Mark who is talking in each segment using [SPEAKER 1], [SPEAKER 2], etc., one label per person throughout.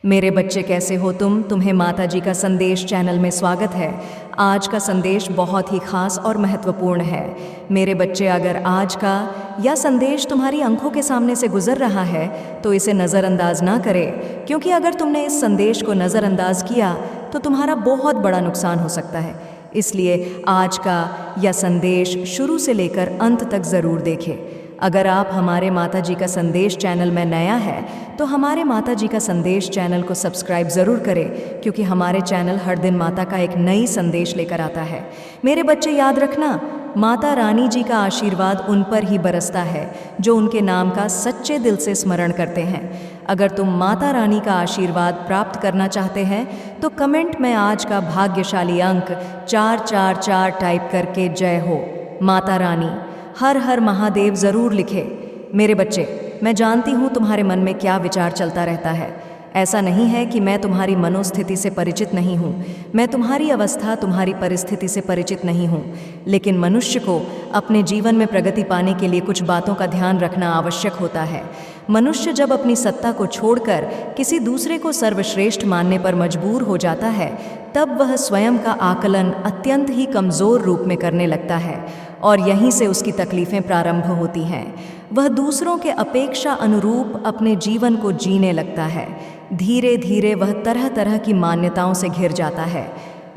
[SPEAKER 1] मेरे बच्चे कैसे हो तुम्हें माता जी का संदेश चैनल में स्वागत है। आज का संदेश बहुत ही खास और महत्वपूर्ण है। मेरे बच्चे, अगर आज का यह संदेश तुम्हारी आंखों के सामने से गुजर रहा है तो इसे नज़रअंदाज ना करें, क्योंकि अगर तुमने इस संदेश को नज़रअंदाज किया तो तुम्हारा बहुत बड़ा नुकसान हो सकता है। इसलिए आज का यह संदेश शुरू से लेकर अंत तक ज़रूर देखें। अगर आप हमारे माता जी का संदेश चैनल में नया है तो हमारे माता जी का संदेश चैनल को सब्सक्राइब ज़रूर करें, क्योंकि हमारे चैनल हर दिन माता का एक नई संदेश लेकर आता है। मेरे बच्चे, याद रखना, माता रानी जी का आशीर्वाद उन पर ही बरसता है जो उनके नाम का सच्चे दिल से स्मरण करते हैं। अगर तुम माता रानी का आशीर्वाद प्राप्त करना चाहते हैं तो कमेंट में आज का भाग्यशाली अंक 444 टाइप करके जय हो माता रानी, हर हर महादेव ज़रूर लिखे। मेरे बच्चे, मैं जानती हूँ तुम्हारे मन में क्या विचार चलता रहता है। ऐसा नहीं है कि मैं तुम्हारी मनोस्थिति से परिचित नहीं हूँ, मैं तुम्हारी अवस्था, तुम्हारी परिस्थिति से परिचित नहीं हूँ, लेकिन मनुष्य को अपने जीवन में प्रगति पाने के लिए कुछ बातों का ध्यान रखना आवश्यक होता है। मनुष्य जब अपनी सत्ता को छोड़कर किसी दूसरे को सर्वश्रेष्ठ मानने पर मजबूर हो जाता है, तब वह स्वयं का आकलन अत्यंत ही कमज़ोर रूप में करने लगता है और यहीं से उसकी तकलीफ़ें प्रारंभ होती हैं। वह दूसरों के अपेक्षा अनुरूप अपने जीवन को जीने लगता है। धीरे धीरे वह तरह तरह की मान्यताओं से घिर जाता है।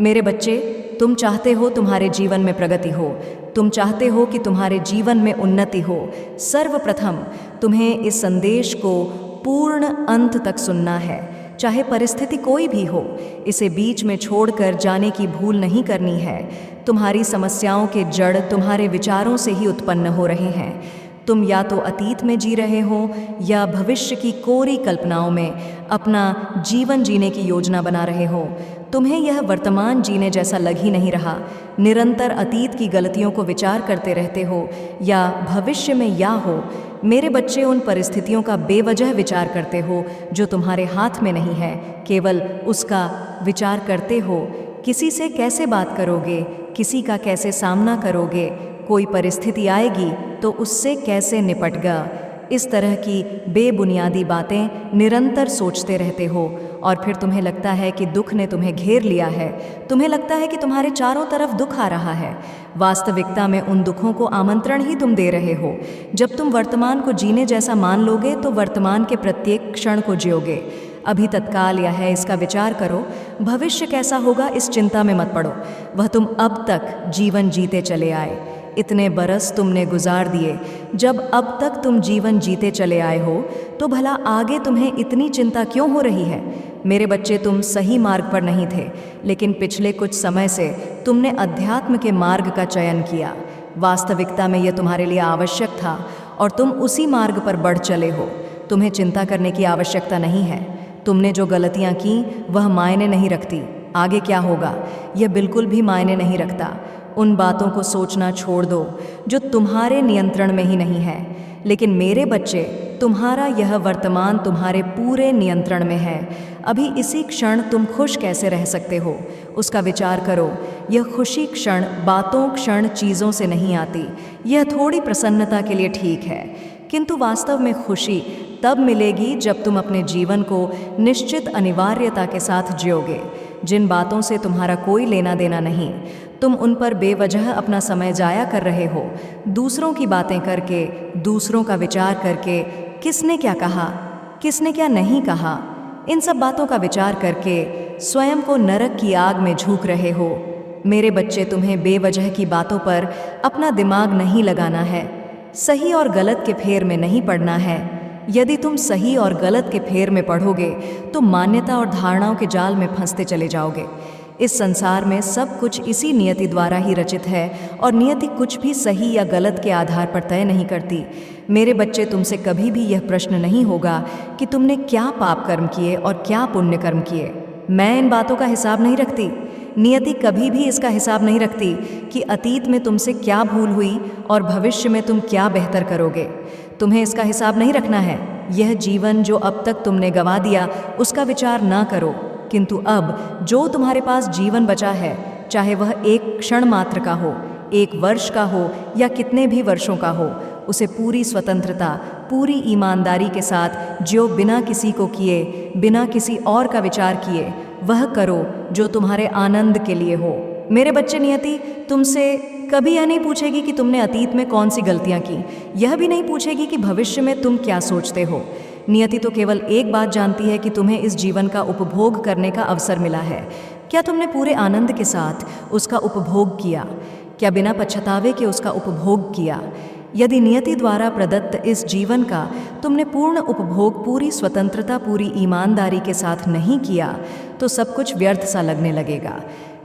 [SPEAKER 1] मेरे बच्चे, तुम चाहते हो तुम्हारे जीवन में प्रगति हो, तुम चाहते हो कि तुम्हारे जीवन में उन्नति हो। सर्वप्रथम तुम्हें इस संदेश को पूर्ण अंत तक सुनना है, चाहे परिस्थिति कोई भी हो। इसे बीच में छोड़कर जाने की भूल नहीं करनी है। तुम्हारी समस्याओं के जड़ तुम्हारे विचारों से ही उत्पन्न हो रहे हैं। तुम या तो अतीत में जी रहे हो या भविष्य की कोरी कल्पनाओं में अपना जीवन जीने की योजना बना रहे हो। तुम्हें यह वर्तमान जीने जैसा लग ही नहीं रहा। निरंतर अतीत की गलतियों को विचार करते रहते हो या भविष्य में या हो। मेरे बच्चे, उन परिस्थितियों का बेवजह विचार करते हो जो तुम्हारे हाथ में नहीं है, केवल उसका विचार करते हो। किसी से कैसे बात करोगे, किसी का कैसे सामना करोगे, कोई परिस्थिति आएगी तो उससे कैसे निपटगा, इस तरह की बेबुनियादी बातें निरंतर सोचते रहते हो और फिर तुम्हें लगता है कि दुख ने तुम्हें घेर लिया है। तुम्हें लगता है कि तुम्हारे चारों तरफ दुख आ रहा है। वास्तविकता में उन दुखों को आमंत्रण ही तुम दे रहे हो। जब तुम वर्तमान को जीने जैसा मान लोगे तो वर्तमान के प्रत्येक क्षण को जियोगे। अभी तत्काल यह है, इसका विचार करो। भविष्य कैसा होगा इस चिंता में मत पड़ो। वह तुम अब तक जीवन जीते चले आए। इतने बरस तुमने गुजार दिए। जब अब तक तुम जीवन जीते चले आए हो तो भला आगे तुम्हें इतनी चिंता क्यों हो रही है? मेरे बच्चे, तुम सही मार्ग पर नहीं थे, लेकिन पिछले कुछ समय से तुमने अध्यात्म के मार्ग का चयन किया। वास्तविकता में यह तुम्हारे लिए आवश्यक था और तुम उसी मार्ग पर बढ़ चले हो। तुम्हें चिंता करने की आवश्यकता नहीं है। तुमने जो गलतियां की वह मायने नहीं रखती। आगे क्या होगा यह बिल्कुल भी मायने नहीं रखता। उन बातों को सोचना छोड़ दो जो तुम्हारे नियंत्रण में ही नहीं है। लेकिन मेरे बच्चे, तुम्हारा यह वर्तमान तुम्हारे पूरे नियंत्रण में है। अभी इसी क्षण तुम खुश कैसे रह सकते हो, उसका विचार करो। यह खुशी क्षण बातों, क्षण, चीज़ों से नहीं आती। यह थोड़ी प्रसन्नता के लिए ठीक है, किंतु वास्तव में खुशी तब मिलेगी जब तुम अपने जीवन को निश्चित अनिवार्यता के साथ जियोगे। जिन बातों से तुम्हारा कोई लेना देना नहीं, तुम उन पर बेवजह अपना समय जाया कर रहे हो। दूसरों की बातें करके, दूसरों का विचार करके, किसने क्या कहा, किसने क्या नहीं कहा, इन सब बातों का विचार करके स्वयं को नरक की आग में झोंक रहे हो। मेरे बच्चे, तुम्हें बेवजह की बातों पर अपना दिमाग नहीं लगाना है। सही और गलत के फेर में नहीं पड़ना है। यदि तुम सही और गलत के फेर में पढ़ोगे तो मान्यता और धारणाओं के जाल में फंसते चले जाओगे। इस संसार में सब कुछ इसी नियति द्वारा ही रचित है और नियति कुछ भी सही या गलत के आधार पर तय नहीं करती। मेरे बच्चे, तुमसे कभी भी यह प्रश्न नहीं होगा कि तुमने क्या पाप कर्म किए और क्या पुण्य कर्म किए। मैं इन बातों का हिसाब नहीं रखती। नियति कभी भी इसका हिसाब नहीं रखती कि अतीत में तुमसे क्या भूल हुई और भविष्य में तुम क्या बेहतर करोगे। तुम्हें इसका हिसाब नहीं रखना है। यह जीवन जो अब तक तुमने गंवा दिया उसका विचार ना करो, किंतु अब जो तुम्हारे पास जीवन बचा है, चाहे वह एक क्षण मात्र का हो, एक वर्ष का हो या कितने भी वर्षों का हो, उसे पूरी स्वतंत्रता, पूरी ईमानदारी के साथ जो बिना किसी को किए, बिना किसी और का विचार किए वह करो जो तुम्हारे आनंद के लिए हो। मेरे बच्चे, नियति तुमसे कभी यह नहीं पूछेगी कि तुमने अतीत में कौन सी गलतियां की, यह भी नहीं पूछेगी कि भविष्य में तुम क्या सोचते हो। नियति तो केवल एक बात जानती है कि तुम्हें इस जीवन का उपभोग करने का अवसर मिला है। क्या तुमने पूरे आनंद के साथ उसका उपभोग किया? क्या बिना पछतावे के उसका उपभोग किया? यदि नियति द्वारा प्रदत्त इस जीवन का तुमने पूर्ण उपभोग, पूरी स्वतंत्रता, पूरी ईमानदारी के साथ नहीं किया तो सब कुछ व्यर्थ सा लगने लगेगा।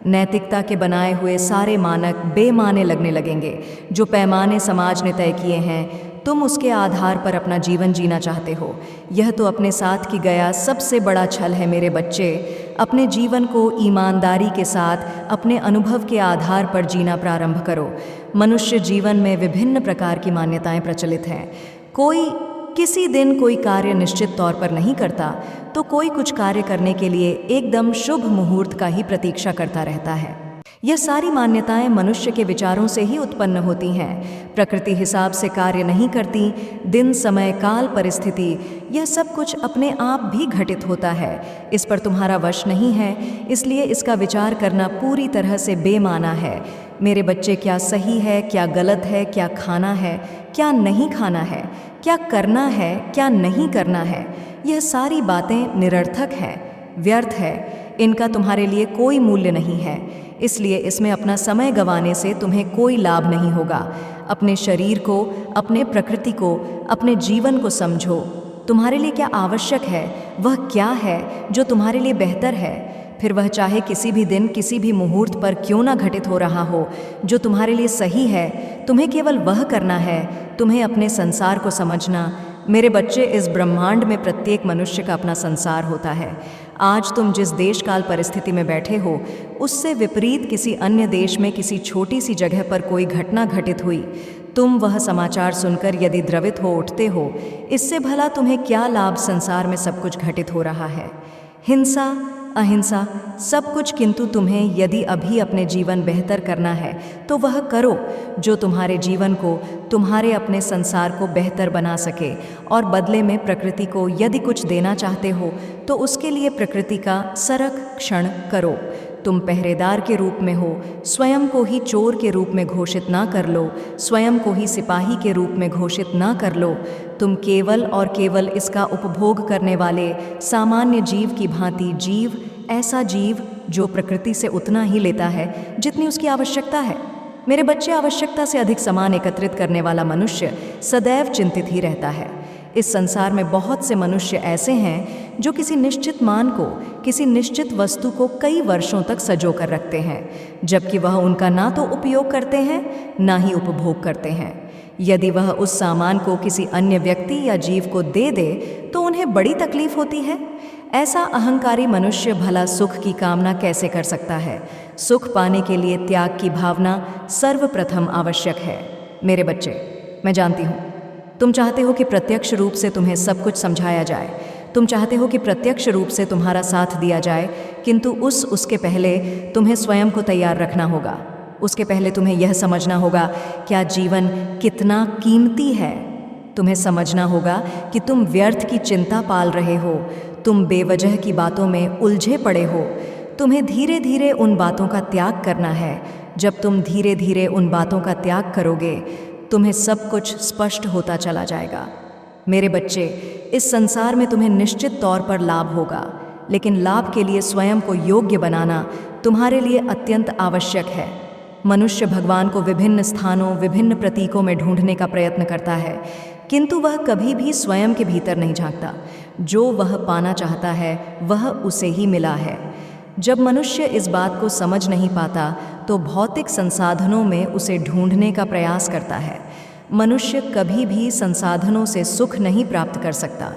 [SPEAKER 1] नैतिकता के बनाए हुए सारे मानक बेमाने लगने लगेंगे। जो पैमाने समाज ने तय किए हैं, तुम उसके आधार पर अपना जीवन जीना चाहते हो। यह तो अपने साथ की गया सबसे बड़ा छल है मेरे बच्चे। अपने जीवन को ईमानदारी के साथ अपने अनुभव के आधार पर जीना प्रारंभ करो। मनुष्य जीवन में विभिन्न प्रकार की मान्यताएं प्रचलित हैं। कोई किसी दिन कोई कार्य निश्चित तौर पर नहीं करता तो कोई कुछ कार्य करने के लिए एकदम शुभ मुहूर्त का ही प्रतीक्षा करता रहता है। यह सारी मान्यताएं मनुष्य के विचारों से ही उत्पन्न होती हैं। प्रकृति हिसाब से कार्य नहीं करती। दिन, समय, काल, परिस्थिति, यह सब कुछ अपने आप भी घटित होता है। इस पर तुम्हारा वश नहीं है, इसलिए इसका विचार करना पूरी तरह से बेमाना है। मेरे बच्चे, क्या सही है, क्या गलत है, क्या खाना है, क्या नहीं खाना है, क्या करना है, क्या नहीं करना है, यह सारी बातें निरर्थक हैं, व्यर्थ है। इनका तुम्हारे लिए कोई मूल्य नहीं है, इसलिए इसमें अपना समय गंवाने से तुम्हें कोई लाभ नहीं होगा। अपने शरीर को, अपने प्रकृति को, अपने जीवन को समझो। तुम्हारे लिए क्या आवश्यक है, वह क्या है जो तुम्हारे लिए बेहतर है। फिर वह चाहे किसी भी दिन, किसी भी मुहूर्त पर क्यों ना घटित हो रहा हो, जो तुम्हारे लिए सही है, तुम्हें केवल वह करना है। तुम्हें अपने संसार को समझना। मेरे बच्चे, इस ब्रह्मांड में प्रत्येक मनुष्य का अपना संसार होता है। आज तुम जिस देश काल परिस्थिति में बैठे हो, उससे विपरीत किसी अन्य देश में किसी छोटी सी जगह पर कोई घटना घटित हुई। तुम वह समाचार सुनकर यदि द्रवित हो उठते हो, इससे भला तुम्हें क्या लाभ संसार में सब कुछ घटित हो रहा है। हिंसा, अहिंसा, सब कुछ, किंतु तुम्हें यदि अभी अपने जीवन बेहतर करना है तो वह करो जो तुम्हारे जीवन को, तुम्हारे अपने संसार को बेहतर बना सके। और बदले में प्रकृति को यदि कुछ देना चाहते हो तो उसके लिए प्रकृति का संरक्षण करो। तुम पहरेदार के रूप में हो, स्वयं को ही चोर के रूप में घोषित ना कर लो, स्वयं को ही सिपाही के रूप में घोषित ना कर लो। तुम केवल और केवल इसका उपभोग करने वाले सामान्य जीव की भांति जीव, ऐसा जीव जो प्रकृति से उतना ही लेता है जितनी उसकी आवश्यकता है। मेरे बच्चे, आवश्यकता से अधिक सामान एकत्रित करने वाला मनुष्य सदैव चिंतित ही रहता है। इस संसार में बहुत से मनुष्य ऐसे हैं जो किसी निश्चित मान को, किसी निश्चित वस्तु को कई वर्षों तक संजो कर रखते हैं, जबकि वह उनका ना तो उपयोग करते हैं, ना ही उपभोग करते हैं। यदि वह उस सामान को किसी अन्य व्यक्ति या जीव को दे दे तो उन्हें बड़ी तकलीफ होती है। ऐसा अहंकारी मनुष्य भला सुख की कामना कैसे कर सकता है? सुख पाने के लिए त्याग की भावना सर्वप्रथम आवश्यक है। मेरे बच्चे, मैं जानती हूँ तुम चाहते हो कि प्रत्यक्ष रूप से तुम्हें सब कुछ समझाया जाए। तुम चाहते हो कि प्रत्यक्ष रूप से तुम्हारा साथ दिया जाए, किंतु उसके पहले तुम्हें स्वयं को तैयार रखना होगा। उसके पहले तुम्हें यह समझना होगा क्या जीवन कितना कीमती है। तुम्हें समझना होगा कि तुम व्यर्थ की चिंता पाल रहे हो, तुम बेवजह की बातों में उलझे पड़े हो। तुम्हें धीरे धीरे उन बातों का त्याग करना है। जब तुम धीरे धीरे उन बातों का त्याग करोगे, तुम्हें सब कुछ स्पष्ट होता चला जाएगा। मेरे बच्चे, इस संसार में तुम्हें निश्चित तौर पर लाभ होगा, लेकिन लाभ के लिए स्वयं को योग्य बनाना तुम्हारे लिए अत्यंत आवश्यक है। मनुष्य भगवान को विभिन्न स्थानों, विभिन्न प्रतीकों में ढूंढने का प्रयत्न करता है, किंतु वह कभी भी स्वयं के भीतर नहीं झांकता। जो वह पाना चाहता है वह उसे ही मिला है। जब मनुष्य इस बात को समझ नहीं पाता तो भौतिक संसाधनों में उसे ढूंढने का प्रयास करता है। मनुष्य कभी भी संसाधनों से सुख नहीं प्राप्त कर सकता।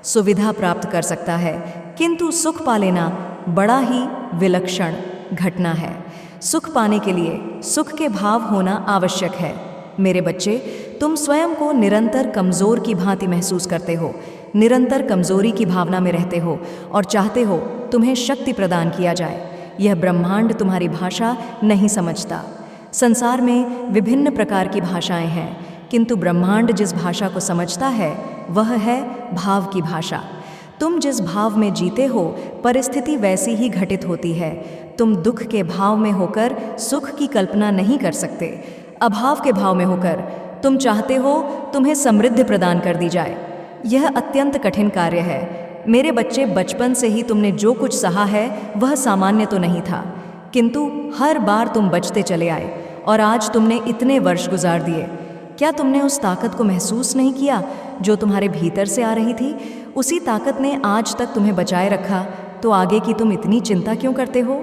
[SPEAKER 1] सुविधा प्राप्त कर सकता है, किंतु सुख पा लेना बड़ा ही विलक्षण घटना है। सुख पाने के लिए सुख के भाव होना आवश्यक है। मेरे बच्चे, तुम स्वयं को निरंतर कमज़ोर की भांति महसूस करते हो, निरंतर कमज़ोरी की भावना में रहते हो और चाहते हो तुम्हें शक्ति प्रदान किया जाए। यह ब्रह्मांड तुम्हारी भाषा नहीं समझता। संसार में विभिन्न प्रकार की भाषाएं हैं, किंतु ब्रह्मांड जिस भाषा को समझता है वह है भाव की भाषा। तुम जिस भाव में जीते हो, परिस्थिति वैसी ही घटित होती है। तुम दुख के भाव में होकर सुख की कल्पना नहीं कर सकते। अभाव के भाव में होकर तुम चाहते हो तुम्हें समृद्धि प्रदान कर दी जाए। यह अत्यंत कठिन कार्य है। मेरे बच्चे, बचपन से ही तुमने जो कुछ सहा है वह सामान्य तो नहीं था, किंतु हर बार तुम बचते चले आए और आज तुमने इतने वर्ष गुजार दिए। क्या तुमने उस ताकत को महसूस नहीं किया जो तुम्हारे भीतर से आ रही थी? उसी ताकत ने आज तक तुम्हें बचाए रखा। तो आगे की तुम इतनी चिंता क्यों करते हो?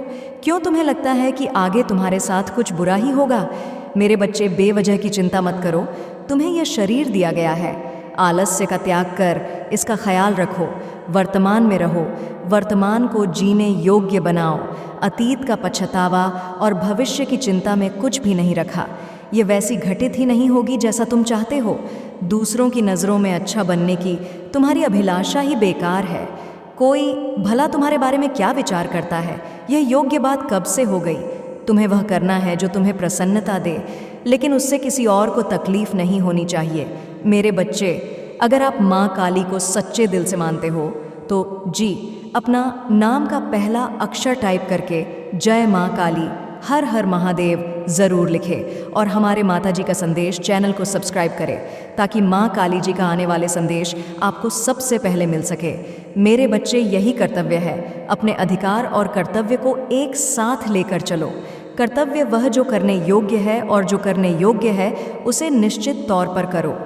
[SPEAKER 1] क्यों तुम्हें लगता है कि आगे तुम्हारे साथ कुछ बुरा ही होगा? मेरे बच्चे, बेवजह की चिंता मत करो। तुम्हें यह शरीर दिया गया है। आलस्य का त्याग कर इसका ख्याल रखो। वर्तमान में रहो। वर्तमान को जीने योग्य बनाओ। अतीत का पछतावा और भविष्य की चिंता में कुछ भी नहीं रखा। ये वैसी घटित ही नहीं होगी जैसा तुम चाहते हो। दूसरों की नज़रों में अच्छा बनने की तुम्हारी अभिलाषा ही बेकार है। कोई भला तुम्हारे बारे में क्या विचार करता है? यह योग्य बात कब से हो गई? तुम्हें वह करना है जो तुम्हें प्रसन्नता दे, लेकिन उससे किसी और को तकलीफ नहीं होनी चाहिए। मेरे बच्चे, अगर आप माँ काली को सच्चे दिल से मानते हो तो जी, अपना नाम का पहला अक्षर टाइप करके जय माँ काली, हर हर महादेव ज़रूर लिखें और हमारे माता जी का संदेश चैनल को सब्सक्राइब करें ताकि माँ काली जी का आने वाले संदेश आपको सबसे पहले मिल सके। मेरे बच्चे, यही कर्तव्य है। अपने अधिकार और कर्तव्य को एक साथ लेकर चलो। कर्तव्य वह जो करने योग्य है और जो करने योग्य है उसे निश्चित तौर पर करो।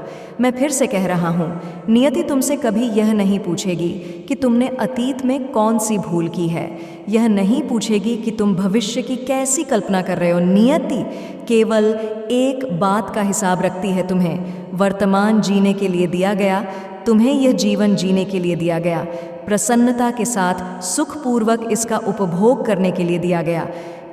[SPEAKER 1] मैं फिर से कह रहा हूँ, नियति तुमसे कभी यह नहीं पूछेगी कि तुमने अतीत में कौन सी भूल की है। यह नहीं पूछेगी कि तुम भविष्य की कैसी कल्पना कर रहे हो। नियति केवल एक बात का हिसाब रखती है, तुम्हें वर्तमान जीने के लिए दिया गया। तुम्हें यह जीवन जीने के लिए दिया गया। प्रसन्नता के साथ सुखपूर्वक इसका उपभोग करने के लिए दिया गया।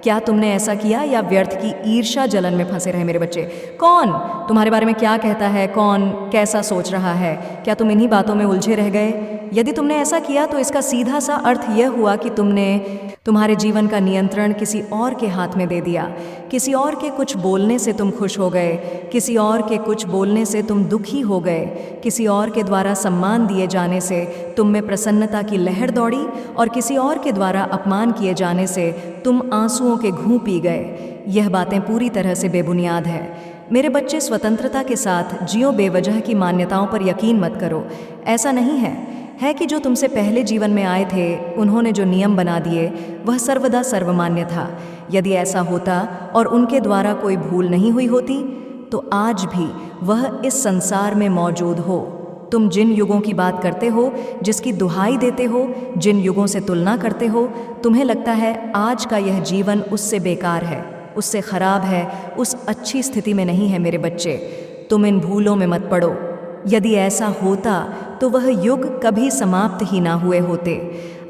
[SPEAKER 1] क्या तुमने ऐसा किया या व्यर्थ की ईर्ष्या जलन में फंसे रहे? मेरे बच्चे, कौन तुम्हारे बारे में क्या कहता है, कौन कैसा सोच रहा है, क्या तुम इन्हीं बातों में उलझे रह गए? यदि तुमने ऐसा किया तो इसका सीधा सा अर्थ यह हुआ कि तुमने तुम्हारे जीवन का नियंत्रण किसी और के हाथ में दे दिया। किसी और के कुछ बोलने से तुम खुश हो गए, किसी और के कुछ बोलने से तुम दुखी हो गए, किसी और के द्वारा सम्मान दिए जाने से तुम में प्रसन्नता की लहर दौड़ी और किसी और के द्वारा अपमान किए जाने से तुम आंसुओं के घूं पी गए। यह बातें पूरी तरह से बेबुनियाद है। मेरे बच्चे, स्वतंत्रता के साथ जियो। बेवजह की मान्यताओं पर यकीन मत करो। ऐसा नहीं है कि जो तुमसे पहले जीवन में आए थे उन्होंने जो नियम बना दिए वह सर्वदा सर्वमान्य था। यदि ऐसा होता और उनके द्वारा कोई भूल नहीं हुई होती तो आज भी वह इस संसार में मौजूद हो। तुम जिन युगों की बात करते हो, जिसकी दुहाई देते हो, जिन युगों से तुलना करते हो, तुम्हें लगता है आज का यह जीवन उससे बेकार है, उससे खराब है, उस अच्छी स्थिति में नहीं है। मेरे बच्चे, तुम इन भूलों में मत पड़ो। यदि ऐसा होता तो वह युग कभी समाप्त ही ना हुए होते।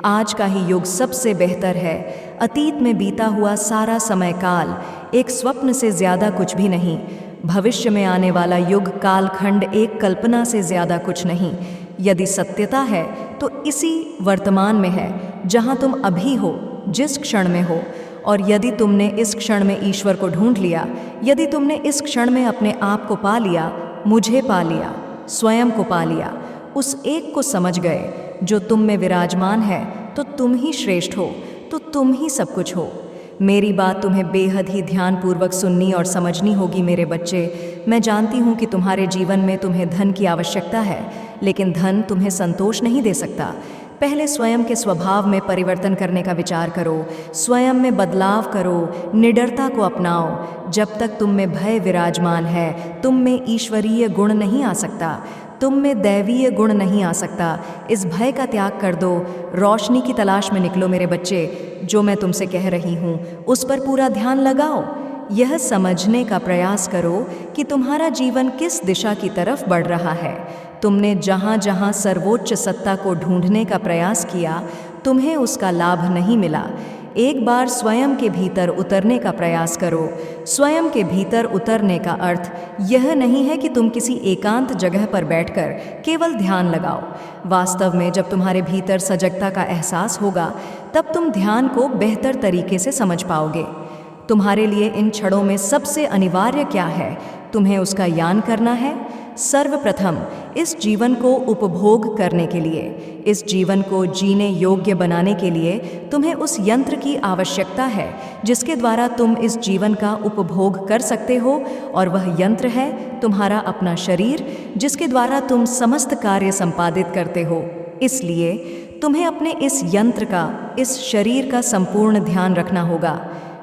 [SPEAKER 1] आज का ही युग सबसे बेहतर है। अतीत में बीता हुआ सारा समय काल एक स्वप्न से ज़्यादा कुछ भी नहीं। भविष्य में आने वाला युग कालखंड एक कल्पना से ज़्यादा कुछ नहीं। यदि सत्यता है तो इसी वर्तमान में है, जहाँ तुम अभी हो, जिस क्षण में हो। और यदि तुमने इस क्षण में ईश्वर को ढूंढ लिया, यदि तुमने इस क्षण में अपने आप को पा लिया, मुझे पा लिया, स्वयं को पा लिया, उस एक को समझ गए जो तुम में विराजमान है, तो तुम ही श्रेष्ठ हो, तो तुम ही सब कुछ हो। मेरी बात तुम्हें बेहद ही ध्यानपूर्वक सुननी और समझनी होगी। मेरे बच्चे, मैं जानती हूँ कि तुम्हारे जीवन में तुम्हें धन की आवश्यकता है, लेकिन धन तुम्हें संतोष नहीं दे सकता। पहले स्वयं के स्वभाव में परिवर्तन करने का विचार करो, स्वयं में बदलाव करो, निडरता को अपनाओ। जब तक तुम में भय विराजमान है, तुम में ईश्वरीय गुण नहीं आ सकता, तुम में दैवीय गुण नहीं आ सकता। इस भय का त्याग कर दो, रोशनी की तलाश में निकलो। मेरे बच्चे, जो मैं तुमसे कह रही हूँ उस पर पूरा ध्यान लगाओ। यह समझने का प्रयास करो कि तुम्हारा जीवन किस दिशा की तरफ बढ़ रहा है। तुमने जहाँ जहाँ सर्वोच्च सत्ता को ढूंढने का प्रयास किया, तुम्हें उसका लाभ नहीं मिला। एक बार स्वयं के भीतर उतरने का प्रयास करो। स्वयं के भीतर उतरने का अर्थ यह नहीं है कि तुम किसी एकांत जगह पर बैठकर केवल ध्यान लगाओ। वास्तव में जब तुम्हारे भीतर सजगता का एहसास होगा, तब तुम ध्यान को बेहतर तरीके से समझ पाओगे। तुम्हारे लिए इन क्षणों में सबसे अनिवार्य क्या है? तुम्हें उसका यान करना है। सर्वप्रथम इस जीवन को उपभोग करने के लिए, इस जीवन को जीने योग्य बनाने के लिए तुम्हें उस यंत्र की आवश्यकता है जिसके द्वारा तुम इस जीवन का उपभोग कर सकते हो, और वह यंत्र है तुम्हारा अपना शरीर, जिसके द्वारा तुम समस्त कार्य संपादित करते हो। इसलिए तुम्हें अपने इस यंत्र का, इस शरीर का संपूर्ण ध्यान रखना होगा।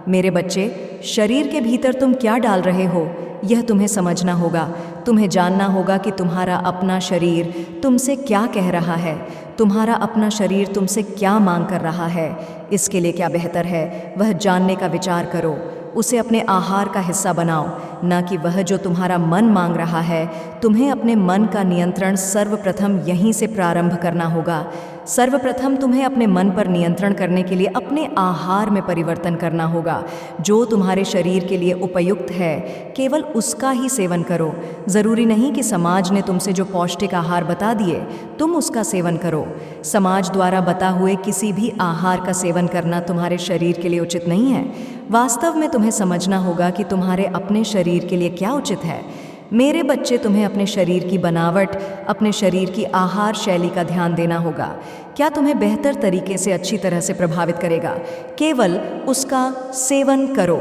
[SPEAKER 1] मेरे बच्चे, शरीर के भीतर तुम क्या डाल रहे हो यह तुम्हें समझना होगा। तुम्हें जानना होगा कि तुम्हारा अपना शरीर तुमसे क्या कह रहा है, तुम्हारा अपना शरीर तुमसे क्या मांग कर रहा है। इसके लिए क्या बेहतर है, वह जानने का विचार करो, उसे अपने आहार का हिस्सा बनाओ, ना कि वह जो तुम्हारा मन मांग रहा है। तुम्हें अपने मन का नियंत्रण सर्वप्रथम यहीं से प्रारंभ करना होगा। सर्वप्रथम तुम्हें अपने मन पर नियंत्रण करने के लिए अपने आहार में परिवर्तन करना होगा। जो तुम्हारे शरीर के लिए उपयुक्त है केवल उसका ही सेवन करो। ज़रूरी नहीं कि समाज ने तुमसे जो पौष्टिक आहार बता दिए तुम उसका सेवन करो। समाज द्वारा बता हुए किसी भी आहार का सेवन करना तुम्हारे शरीर के लिए उचित नहीं है। वास्तव में तुम्हें समझना होगा कि तुम्हारे अपने शरीर के लिए क्या उचित है। मेरे बच्चे, तुम्हें अपने शरीर की बनावट, अपने शरीर की आहार शैली का ध्यान देना होगा। क्या तुम्हें बेहतर तरीके से, अच्छी तरह से प्रभावित करेगा, केवल उसका सेवन करो।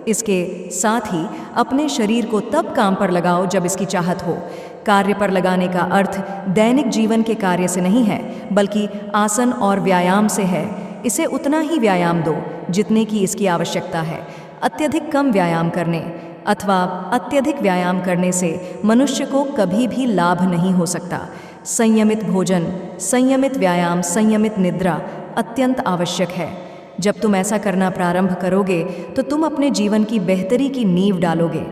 [SPEAKER 1] इसके साथ ही अपने शरीर को तब काम पर लगाओ जब इसकी चाहत हो। कार्य पर लगाने का अर्थ दैनिक जीवन के कार्य से नहीं है, बल्कि आसन और व्यायाम से है। इसे उतना ही व्यायाम दो जितने की इसकी आवश्यकता है। अत्यधिक कम व्यायाम करने अथवा अत्यधिक व्यायाम करने से मनुष्य को कभी भी लाभ नहीं हो सकता। संयमित भोजन, संयमित व्यायाम, संयमित निद्रा अत्यंत आवश्यक है। जब तुम ऐसा करना प्रारंभ करोगे तो तुम अपने जीवन की बेहतरी की नींव डालोगे।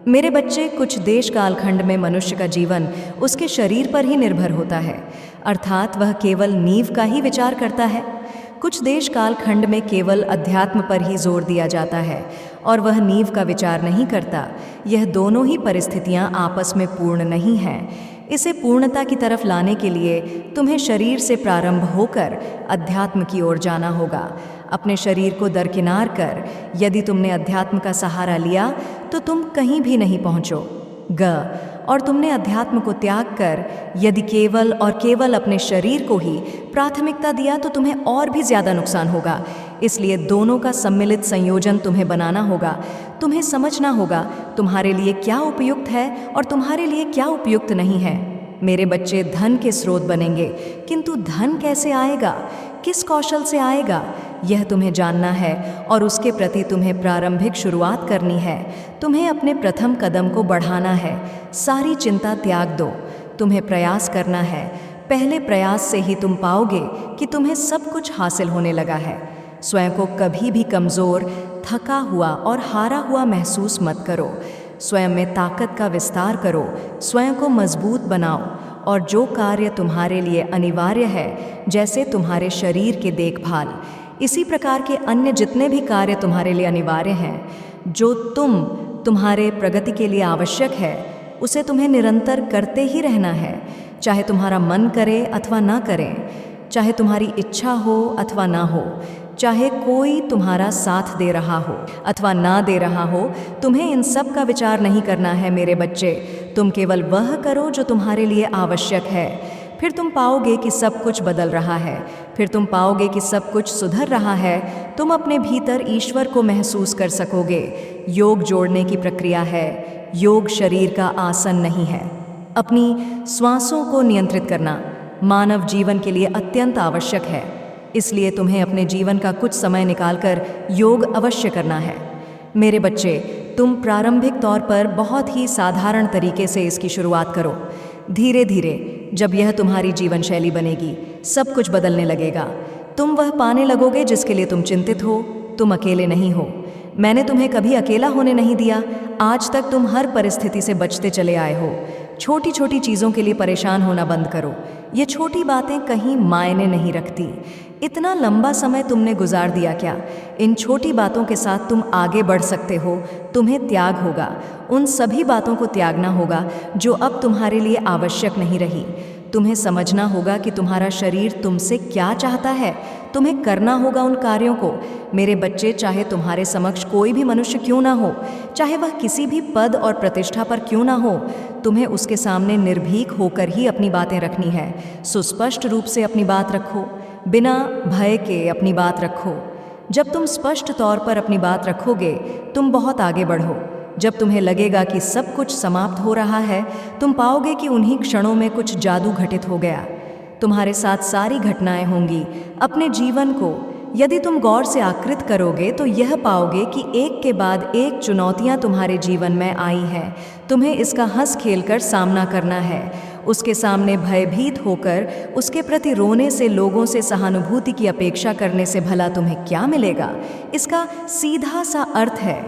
[SPEAKER 1] मेरे बच्चे, कुछ देश कालखंड में मनुष्य का जीवन उसके शरीर पर ही निर्भर होता है, अर्थात वह केवल नींव का ही विचार करता है। कुछ देश कालखंड में केवल अध्यात्म पर ही जोर दिया जाता है और वह नींव का विचार नहीं करता। यह दोनों ही परिस्थितियां आपस में पूर्ण नहीं हैं। इसे पूर्णता की तरफ लाने के लिए तुम्हें शरीर से प्रारंभ होकर अध्यात्म की ओर जाना होगा। अपने शरीर को दरकिनार कर यदि तुमने अध्यात्म का सहारा लिया तो तुम कहीं भी नहीं पहुँचो। और तुमने अध्यात्म को त्याग कर यदि केवल और केवल अपने शरीर को ही प्राथमिकता दिया तो तुम्हें और भी ज़्यादा नुकसान होगा। इसलिए दोनों का सम्मिलित संयोजन तुम्हें बनाना होगा। तुम्हें समझना होगा तुम्हारे लिए क्या उपयुक्त है और तुम्हारे लिए क्या उपयुक्त नहीं है। मेरे बच्चे, धन के स्रोत बनेंगे, किंतु धन कैसे आएगा, किस कौशल से आएगा, यह तुम्हें जानना है और उसके प्रति तुम्हें प्रारंभिक शुरुआत करनी है। तुम्हें अपने प्रथम कदम को बढ़ाना है। सारी चिंता त्याग दो, तुम्हें प्रयास करना है। पहले प्रयास से ही तुम पाओगे कि तुम्हें सब कुछ हासिल होने लगा है। स्वयं को कभी भी कमज़ोर, थका हुआ और हारा हुआ महसूस मत करो। स्वयं में ताकत का विस्तार करो, स्वयं को मजबूत बनाओ और जो कार्य तुम्हारे लिए अनिवार्य है, जैसे तुम्हारे शरीर की देखभाल, इसी प्रकार के अन्य जितने भी कार्य तुम्हारे लिए अनिवार्य हैं, जो तुम्हारे प्रगति के लिए आवश्यक है, उसे तुम्हें निरंतर करते ही रहना है। चाहे तुम्हारा मन करे अथवा ना करे, चाहे तुम्हारी इच्छा हो अथवा ना हो, चाहे कोई तुम्हारा साथ दे रहा हो अथवा ना दे रहा हो, तुम्हें इन सब का विचार नहीं करना है मेरे बच्चे। तुम केवल वह करो जो तुम्हारे लिए आवश्यक है। फिर तुम पाओगे कि सब कुछ बदल रहा है, फिर तुम पाओगे कि सब कुछ सुधर रहा है। तुम अपने भीतर ईश्वर को महसूस कर सकोगे। योग जोड़ने की प्रक्रिया है, योग शरीर का आसन नहीं है। अपनी श्वासों को नियंत्रित करना मानव जीवन के लिए अत्यंत आवश्यक है। इसलिए तुम्हें अपने जीवन का कुछ समय निकालकर योग अवश्य करना है। मेरे बच्चे, तुम प्रारंभिक तौर पर बहुत ही साधारण तरीके से इसकी शुरुआत करो। धीरे धीरे जब यह तुम्हारी जीवन शैली बनेगी, सब कुछ बदलने लगेगा। तुम वह पाने लगोगे जिसके लिए तुम चिंतित हो। तुम अकेले नहीं हो। मैंने तुम्हें कभी अकेला होने नहीं दिया। आज तक तुम हर परिस्थिति से बचते चले आए हो। छोटी छोटी चीज़ों के लिए परेशान होना बंद करो। ये छोटी बातें कहीं मायने नहीं रखती। इतना लंबा समय तुमने गुजार दिया क्या? इन छोटी बातों के साथ तुम आगे बढ़ सकते हो। तुम्हें त्याग होगा, उन सभी बातों को त्यागना होगा जो अब तुम्हारे लिए आवश्यक नहीं रही। तुम्हें समझना होगा कि तुम्हारा शरीर तुमसे क्या चाहता है। तुम्हें करना होगा उन कार्यों को। मेरे बच्चे, चाहे तुम्हारे समक्ष कोई भी मनुष्य क्यों ना हो, चाहे वह किसी भी पद और प्रतिष्ठा पर क्यों ना हो, तुम्हें उसके सामने निर्भीक होकर ही अपनी बातें रखनी है। सुस्पष्ट रूप से अपनी बात रखो, बिना भय के अपनी बात रखो। जब तुम स्पष्ट तौर पर अपनी बात रखोगे, तुम बहुत आगे बढ़ो। जब तुम्हें लगेगा कि सब कुछ समाप्त हो रहा है, तुम पाओगे कि उन्हीं क्षणों में कुछ जादू घटित हो गया। तुम्हारे साथ सारी घटनाएं होंगी। अपने जीवन को यदि तुम गौर से आकृत करोगे तो यह पाओगे कि एक के बाद एक चुनौतियां तुम्हारे जीवन में आई हैं। तुम्हें इसका हंस खेलकर सामना करना है। उसके सामने भयभीत होकर उसके प्रति रोने से, लोगों से सहानुभूति की अपेक्षा करने से भला तुम्हें क्या मिलेगा? इसका सीधा सा अर्थ है,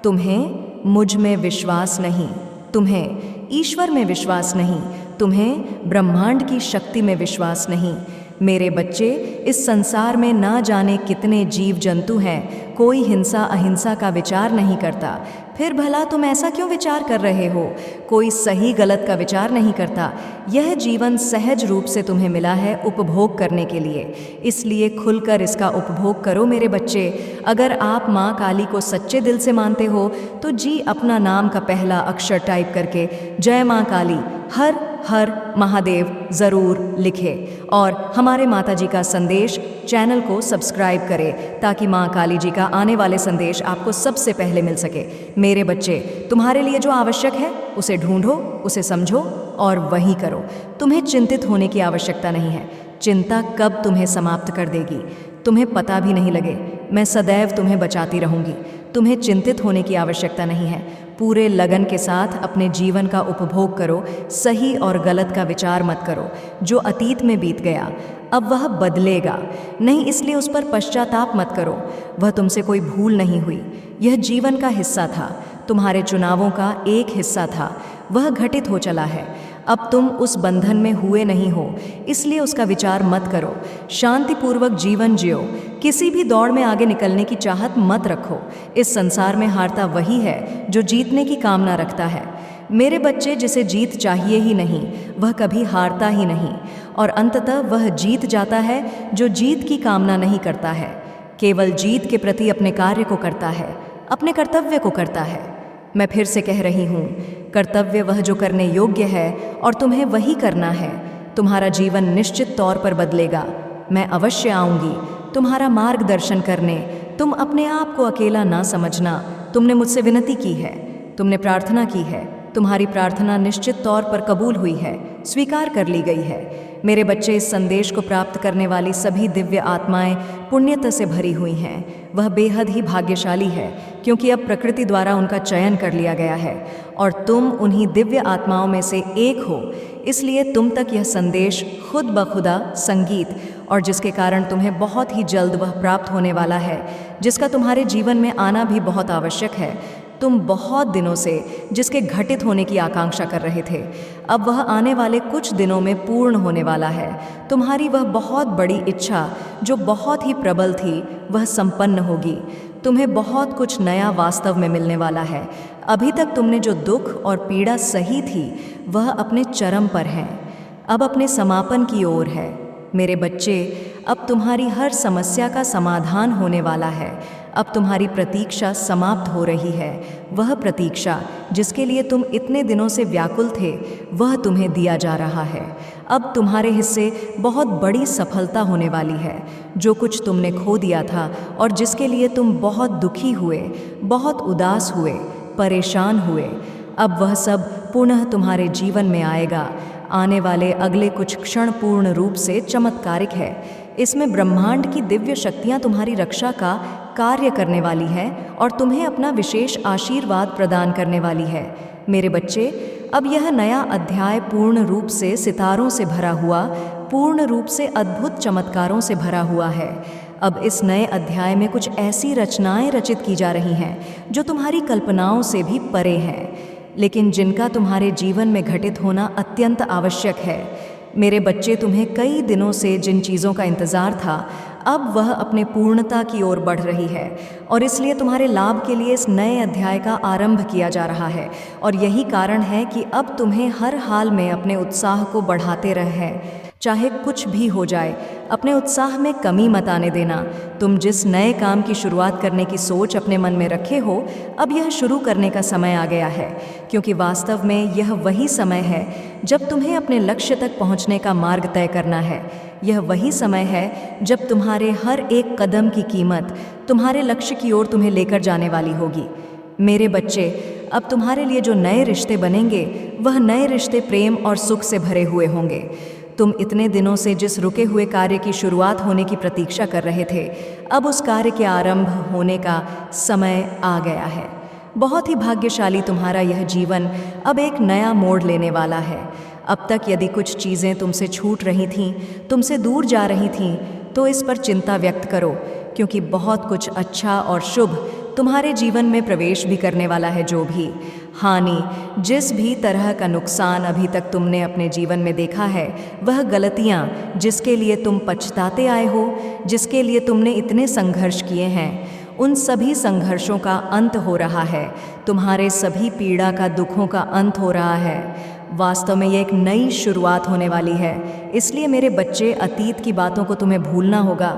[SPEAKER 1] तुम्हें मुझ में विश्वास नहीं, तुम्हें ईश्वर में विश्वास नहीं, तुम्हें ब्रह्मांड की शक्ति में विश्वास नहीं। मेरे बच्चे, इस संसार में ना जाने कितने जीव जंतु हैं, कोई हिंसा अहिंसा का विचार नहीं करता। फिर भला तुम ऐसा क्यों विचार कर रहे हो? कोई सही गलत का विचार नहीं करता। यह जीवन सहज रूप से तुम्हें मिला है उपभोग करने के लिए, इसलिए खुलकर इसका उपभोग करो मेरे बच्चे। अगर आप माँ काली को सच्चे दिल से मानते हो तो जी अपना नाम का पहला अक्षर टाइप करके जय माँ काली हर हर महादेव ज़रूर लिखे और हमारे माता जी का संदेश चैनल को सब्सक्राइब करें ताकि माँ काली जी का आने वाले संदेश आपको सबसे पहले मिल सके। मेरे बच्चे, तुम्हारे लिए जो आवश्यक है उसे ढूंढो, उसे समझो और वही करो। तुम्हें चिंतित होने की आवश्यकता नहीं है। चिंता कब तुम्हें समाप्त कर देगी तुम्हें पता भी नहीं लगे। मैं सदैव तुम्हें बचाती रहूंगी। तुम्हें चिंतित होने की आवश्यकता नहीं है। पूरे लगन के साथ अपने जीवन का उपभोग करो। सही और गलत का विचार मत करो। जो अतीत में बीत गया अब वह बदलेगा नहीं, इसलिए उस पर पश्चाताप मत करो। वह तुमसे कोई भूल नहीं हुई। यह जीवन का हिस्सा था, तुम्हारे चुनावों का एक हिस्सा था। वह घटित हो चला है। अब तुम उस बंधन में हुए नहीं हो, इसलिए उसका विचार मत करो। शांतिपूर्वक जीवन जियो। किसी भी दौड़ में आगे निकलने की चाहत मत रखो। इस संसार में हारता वही है जो जीतने की कामना रखता है। मेरे बच्चे, जिसे जीत चाहिए ही नहीं वह कभी हारता ही नहीं, और अंततः वह जीत जाता है जो जीत की कामना नहीं करता है, केवल जीत के प्रति अपने कार्य को करता है, अपने कर्तव्य को करता है। मैं फिर से कह रही हूँ, कर्तव्य वह जो करने योग्य है और तुम्हें वही करना है। तुम्हारा जीवन निश्चित तौर पर बदलेगा। मैं अवश्य आऊँगी तुम्हारा मार्गदर्शन करने। तुम अपने आप को अकेला ना समझना। तुमने मुझसे विनती की है, तुमने प्रार्थना की है। तुम्हारी प्रार्थना निश्चित तौर पर कबूल हुई है, स्वीकार कर ली गई है। मेरे बच्चे, इस संदेश को प्राप्त करने वाली सभी दिव्य आत्माएं पुण्यता से भरी हुई हैं। वह बेहद ही भाग्यशाली है क्योंकि अब प्रकृति द्वारा उनका चयन कर लिया गया है और तुम उन्हीं दिव्य आत्माओं में से एक हो। इसलिए तुम तक यह संदेश खुद ब खुदा संगीत, और जिसके कारण तुम्हें बहुत ही जल्द वह प्राप्त होने वाला है जिसका तुम्हारे जीवन में आना भी बहुत आवश्यक है। तुम बहुत दिनों से जिसके घटित होने की आकांक्षा कर रहे थे, अब वह आने वाले कुछ दिनों में पूर्ण होने वाला है। तुम्हारी वह बहुत बड़ी इच्छा जो बहुत ही प्रबल थी वह संपन्न होगी। तुम्हें बहुत कुछ नया वास्तव में मिलने वाला है। अभी तक तुमने जो दुख और पीड़ा सही थी वह अपने चरम पर है, अब अपने समापन की ओर है। मेरे बच्चे, अब तुम्हारी हर समस्या का समाधान होने वाला है। अब तुम्हारी प्रतीक्षा समाप्त हो रही है। वह प्रतीक्षा जिसके लिए तुम इतने दिनों से व्याकुल थे वह तुम्हें दिया जा रहा है। अब तुम्हारे हिस्से बहुत बड़ी सफलता होने वाली है। जो कुछ तुमने खो दिया था और जिसके लिए तुम बहुत दुखी हुए, बहुत उदास हुए, परेशान हुए, अब वह सब पुनः तुम्हारे जीवन में आएगा। आने वाले अगले कुछ क्षण पूर्ण रूप से चमत्कारिक है। इसमें ब्रह्मांड की दिव्य शक्तियाँ तुम्हारी रक्षा का कार्य करने वाली है और तुम्हें अपना विशेष आशीर्वाद प्रदान करने वाली है। मेरे बच्चे, अब यह नया अध्याय पूर्ण रूप से सितारों से भरा हुआ, पूर्ण रूप से अद्भुत चमत्कारों से भरा हुआ है। अब इस नए अध्याय में कुछ ऐसी रचनाएं रचित की जा रही हैं जो तुम्हारी कल्पनाओं से भी परे हैं, लेकिन जिनका तुम्हारे जीवन में घटित होना अत्यंत आवश्यक है। मेरे बच्चे, तुम्हें कई दिनों से जिन चीज़ों का इंतज़ार था अब वह अपने पूर्णता की ओर बढ़ रही है और इसलिए तुम्हारे लाभ के लिए इस नए अध्याय का आरंभ किया जा रहा है। और यही कारण है कि अब तुम्हें हर हाल में अपने उत्साह को बढ़ाते रहे। चाहे कुछ भी हो जाए, अपने उत्साह में कमी मत आने देना। तुम जिस नए काम की शुरुआत करने की सोच अपने मन में रखे हो, अब यह शुरू करने का समय आ गया है, क्योंकि वास्तव में यह वही समय है जब तुम्हें अपने लक्ष्य तक पहुंचने का मार्ग तय करना है। यह वही समय है जब तुम्हारे हर एक कदम की कीमत तुम्हारे लक्ष्य की ओर तुम्हें लेकर जाने वाली होगी। मेरे बच्चे, अब तुम्हारे लिए जो नए रिश्ते बनेंगे, वह नए रिश्ते प्रेम और सुख से भरे हुए होंगे। तुम इतने दिनों से जिस रुके हुए कार्य की शुरुआत होने की प्रतीक्षा कर रहे थे, अब उस कार्य के आरंभ होने का समय आ गया है। बहुत ही भाग्यशाली तुम्हारा यह जीवन अब एक नया मोड़ लेने वाला है। अब तक यदि कुछ चीज़ें तुमसे छूट रही थीं, तुमसे दूर जा रही थीं, तो इस पर चिंता व्यक्त करो, क्योंकि बहुत कुछ अच्छा और शुभ तुम्हारे जीवन में प्रवेश भी करने वाला है। जो भी हानि, जिस भी तरह का नुकसान अभी तक तुमने अपने जीवन में देखा है, वह गलतियां जिसके लिए तुम पछताते आए हो, जिसके लिए तुमने इतने संघर्ष किए हैं, उन सभी संघर्षों का अंत हो रहा है। तुम्हारे सभी पीड़ा का, दुखों का अंत हो रहा है। वास्तव में ये एक नई शुरुआत होने वाली है। इसलिए मेरे बच्चे, अतीत की बातों को तुम्हें भूलना होगा,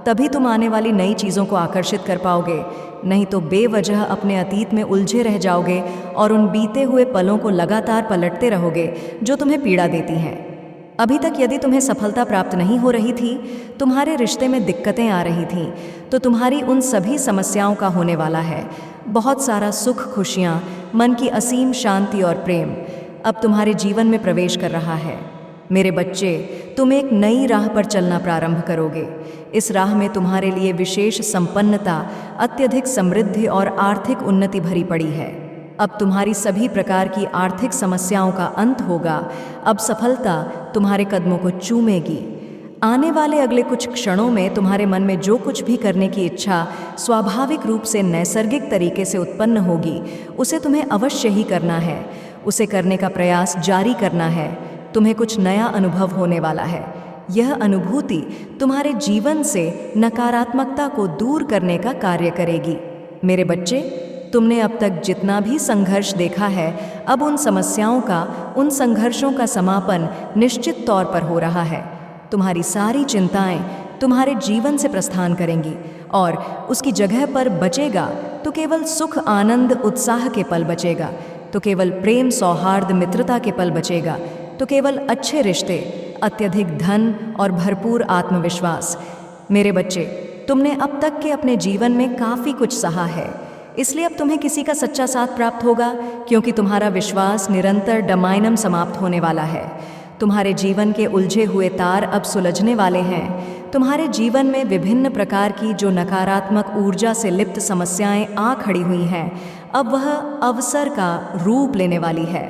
[SPEAKER 1] तभी तुम आने वाली नई चीज़ों को आकर्षित कर पाओगे। नहीं तो बेवजह अपने अतीत में उलझे रह जाओगे और उन बीते हुए पलों को लगातार पलटते रहोगे जो तुम्हें पीड़ा देती हैं। अभी तक यदि तुम्हें सफलता प्राप्त नहीं हो रही थी, तुम्हारे रिश्ते में दिक्कतें आ रही थीं, तो तुम्हारी उन सभी समस्याओं का होने वाला है बहुत सारा सुख, खुशियाँ, मन की असीम शांति और प्रेम अब तुम्हारे जीवन में प्रवेश कर रहा है। मेरे बच्चे, तुम एक नई राह पर चलना प्रारंभ करोगे। इस राह में तुम्हारे लिए विशेष संपन्नता, अत्यधिक समृद्धि और आर्थिक उन्नति भरी पड़ी है। अब तुम्हारी सभी प्रकार की आर्थिक समस्याओं का अंत होगा। अब सफलता तुम्हारे कदमों को चूमेगी। आने वाले अगले कुछ क्षणों में तुम्हारे मन में जो कुछ भी करने की इच्छा स्वाभाविक रूप से नैसर्गिक तरीके से उत्पन्न होगी, उसे तुम्हें अवश्य ही करना है। उसे करने का प्रयास जारी करना है। तुम्हें कुछ नया अनुभव होने वाला है। यह अनुभूति तुम्हारे जीवन से नकारात्मकता को दूर करने का कार्य करेगी। मेरे बच्चे, तुमने अब तक जितना भी संघर्ष देखा है, अब उन समस्याओं का, उन संघर्षों का समापन निश्चित तौर पर हो रहा है। तुम्हारी सारी चिंताएं तुम्हारे जीवन से प्रस्थान करेंगी और उसकी जगह पर बचेगा तो केवल सुख, आनंद, उत्साह के पल बचेगा, तो केवल प्रेम, सौहार्द, मित्रता के पल बचेगा, तो केवल अच्छे रिश्ते, अत्यधिक धन और भरपूर आत्मविश्वास। मेरे बच्चे, तुमने अब तक के अपने जीवन में काफ़ी कुछ सहा है, इसलिए अब तुम्हें किसी का सच्चा साथ प्राप्त होगा, क्योंकि तुम्हारा विश्वास निरंतर डमाइनम समाप्त होने वाला है। तुम्हारे जीवन के उलझे हुए तार अब सुलझने वाले हैं। तुम्हारे जीवन में विभिन्न प्रकार की जो नकारात्मक ऊर्जा से लिप्त समस्याएं आ खड़ी हुई हैं, अब वह अवसर का रूप लेने वाली है।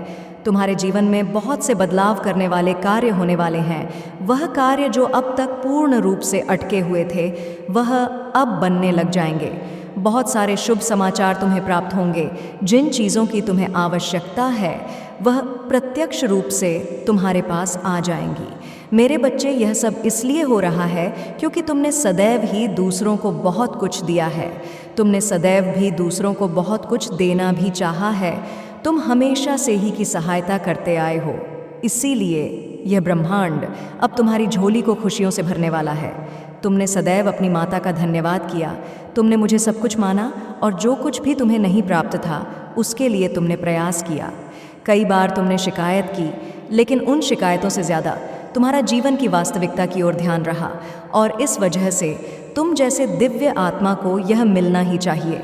[SPEAKER 1] तुम्हारे जीवन में बहुत से बदलाव करने वाले कार्य होने वाले हैं। वह कार्य जो अब तक पूर्ण रूप से अटके हुए थे, वह अब बनने लग जाएंगे। बहुत सारे शुभ समाचार तुम्हें प्राप्त होंगे। जिन चीज़ों की तुम्हें आवश्यकता है, वह प्रत्यक्ष रूप से तुम्हारे पास आ जाएंगी। मेरे बच्चे, यह सब इसलिए हो रहा है क्योंकि तुमने सदैव ही दूसरों को बहुत कुछ दिया है। तुमने सदैव भी दूसरों को बहुत कुछ देना भी चाहा है। तुम हमेशा से ही की सहायता करते आए हो। इसीलिए यह ब्रह्मांड अब तुम्हारी झोली को खुशियों से भरने वाला है। तुमने सदैव अपनी माता का धन्यवाद किया। तुमने मुझे सब कुछ माना और जो कुछ भी तुम्हें नहीं प्राप्त था, उसके लिए तुमने प्रयास किया। कई बार तुमने शिकायत की, लेकिन उन शिकायतों से ज़्यादा तुम्हारा जीवन की वास्तविकता की ओर ध्यान रहा, और इस वजह से तुम जैसे दिव्य आत्मा को यह मिलना ही चाहिए।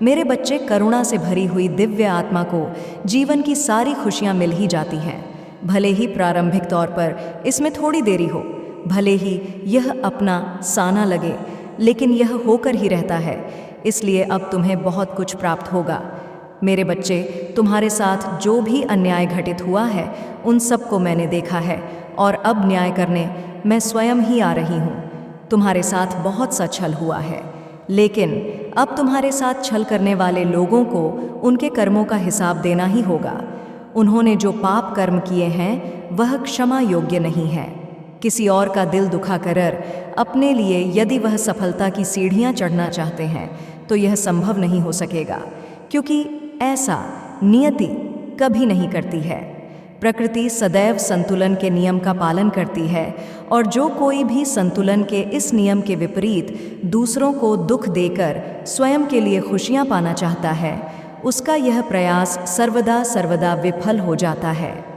[SPEAKER 1] मेरे बच्चे, करुणा से भरी हुई दिव्य आत्मा को जीवन की सारी खुशियाँ मिल ही जाती हैं। भले ही प्रारंभिक तौर पर इसमें थोड़ी देरी हो, भले ही यह अपना सा ना लगे, लेकिन यह होकर ही रहता है। इसलिए अब तुम्हें बहुत कुछ प्राप्त होगा। मेरे बच्चे, तुम्हारे साथ जो भी अन्याय घटित हुआ है, उन सब को मैंने देखा है, और अब न्याय करने मैं स्वयं ही आ रही हूँ। तुम्हारे साथ बहुत सा छल हुआ है, लेकिन अब तुम्हारे साथ छल करने वाले लोगों को उनके कर्मों का हिसाब देना ही होगा। उन्होंने जो पाप कर्म किए हैं, वह क्षमा योग्य नहीं है। किसी और का दिल दुखा कर अपने लिए यदि वह सफलता की सीढ़ियाँ चढ़ना चाहते हैं, तो यह संभव नहीं हो सकेगा, क्योंकि ऐसा नियति कभी नहीं करती है। प्रकृति सदैव संतुलन के नियम का पालन करती है और जो कोई भी संतुलन के इस नियम के विपरीत दूसरों को दुख देकर स्वयं के लिए खुशियां पाना चाहता है, उसका यह प्रयास सर्वदा सर्वदा विफल हो जाता है।